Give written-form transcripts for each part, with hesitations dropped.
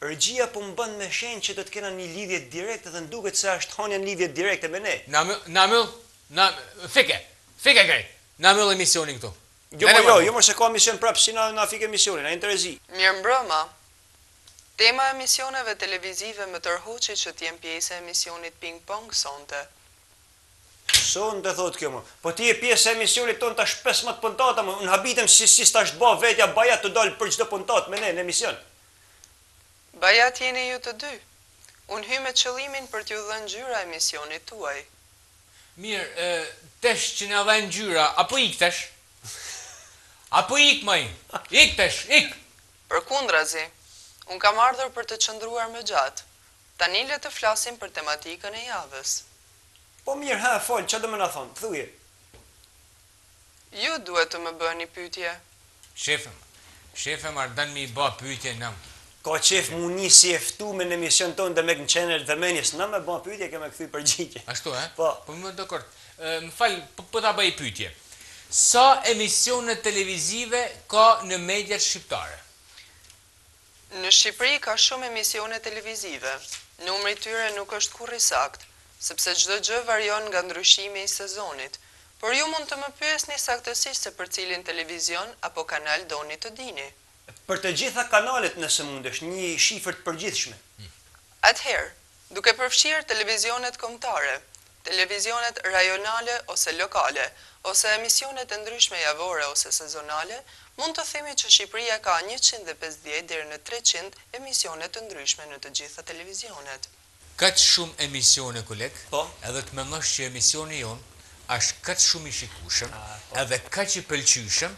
Regjia po më bën me shenjë që do të kena një lidhje direkte dhe nduket se është hanja një lidhje direkte me ne. Fike grej. Na myll emisionin këtu. Jo, mos e ka emision prapë, si na fike emisionin, na interesi. Mirëmbrëma. Tema e emisioneve televizive më tërhoqi që t'jem pjesë e emisionit Ping Pong sonte. Sonte thot kjo më. Po ti je pjesë e emisionit ton tash 15 puntata më, unë habitem si tash të bë vetja baja të dal për çdo puntat me ne në emision. Bajat jeni ju të dy. Unë hy me qëllimin për t'ju dhënë ngjyra emisionit tuaj. Mirë, tesh që na vën ngjyra, apo iktesh? Apo ik më? Iktesh, ik. Përkundrazi, unë kam ardhur për të qëndruar më gjatë. Tani le të flasim për tematikën e javës. Po mirë, fol, çfarë do më na thon? Thuje. Ju duhet të më bëni pyetje. Shefem ardhan me i bë pyetje nam. Ka qef mu nisi e ftume në emision tonë dhe me në qener dhe menjes, në me bëna pyetje, ke me këthy përgjigje. Ashtu, Po. Po më dakord. Më fal, po ta bëj pyetje. Sa emisione televizive ka në mediat shqiptare? Në Shqipëri ka shumë emisione televizive. Numri i tyre nuk është kurrë i saktë, sepse çdo gjë varion nga ndryshimi i sezonit. Por ju mund të më pyesni saktësisht se për cilin televizion apo kanal doni të dini. Për të gjitha kanalet nëse mundesh, një shifër të përgjithshme. Atëherë, duke përfshirë televizionet kombëtare, televizionet rajonale ose lokale, ose emisionet e ndryshme javore ose sezonale, mund të themi që Shqipëria ka 150 deri në 300 emisione të ndryshme në të gjitha televizionet. Kaq shumë emisione, koleg, Po. edhe të mendosh që emisioni jon është kaq shumë i shikueshëm, edhe kaq i pëlqyeshëm,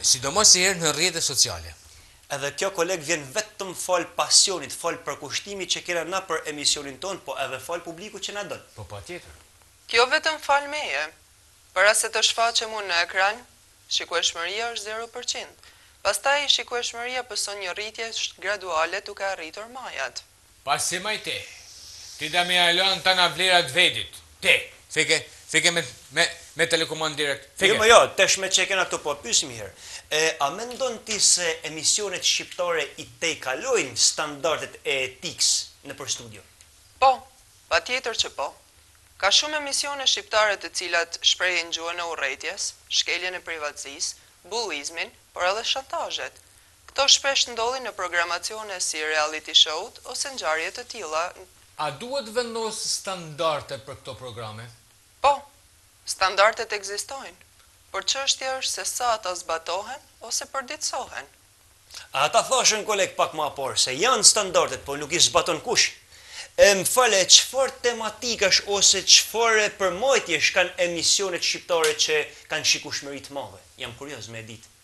sidomos herë në rrjetet sociale. Edhe kjo koleg vjen vetëm fal pasionit, fal përkushtimit që kena na për emisionin ton, po edhe fal publiku që na don. Po patjetër. Kjo vetëm fal meje. Para se të shfaqem unë në ekran, shikueshmëria është 0%. Pastaj shikueshmëria pëson një rritje graduale duke arritur majat. Pasi majte, ti da me alon të nga vlerat vedit. Te, fike me telekomand direkt. Jo, tesh me që kena të po pysim herë. A mendon ti se emisionet shqiptare i te kalojnë standardet e etikës në për studio? Po, patjetër që po. Ka shumë emisione shqiptare të cilat shprehin gjuhën e urrëties, shkeljen e privatësisë, bullizmin, por edhe shantazhet. Këto shpesh ndodhin në programacione si reality show ose ngjarje të tilla. A duhet vendos standarde për këto programe? Po, standardet ekzistojnë, por çështja është se sa ata zbatohen ose përditësohen. Ata thoshin koleg pak më por se janë standardet, po nuk i zbaton kush. Më fale, çfarë tematikash ose çfarë përmojtjesh kanë emisionet shqiptare që kanë shikueshmëri të madhe? Jam kurioz me ditë.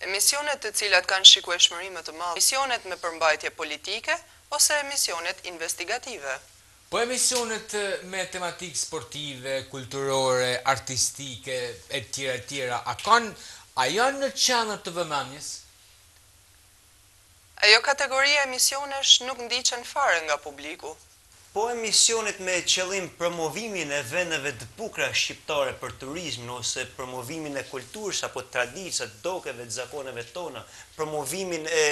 Emisionet të cilat kanë shikueshmëri më të madhe, emisionet me përmbajtje politike ose emisionet investigative. Po emisionet me tematikë sportive, kulturore, artistike, e tjera, a janë në qendër të vëmendjes? Ajo kategoria emisionesh nuk ndiqen fare nga publiku. Po emisionet me qëllim promovimin e vendeve të bukura shqiptare për turizmin ose promovimin e kulturës apo traditës, dokeve, zakoneve tona, promovimin e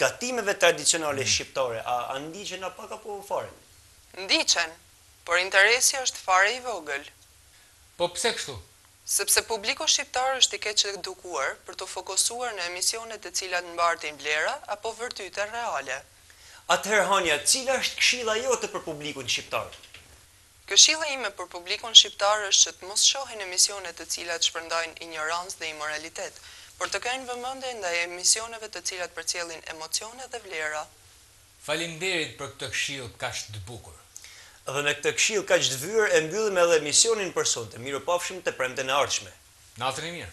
gatimeve tradicionale shqiptare, a ndiqen apo apo fare? Ndiqen, por interesi është fare i vogël. Po pse kështu? Sepse publiku shqiptar është i keq edukuar për të fokusuar në emisionet të cilat mbartin vlera apo vërtyte reale. Atëherë Hanja, cila është këshilla jote për publikun shqiptar? Këshilla ime për publikun shqiptar është që të mos shohin emisione të cilat shpërndajnë ignorancë dhe imoralitet, por të kenë vëmendje ndaj emisioneve të cilat përcjellin emocione dhe vlera. Faleminderit për këtë këshill kaq të bukur. Dhe me këtë këshill kaq të vyer e mbyllim edhe emisionin për sonte. Mirupafshim të premten e ardhshme. Natën e mirë.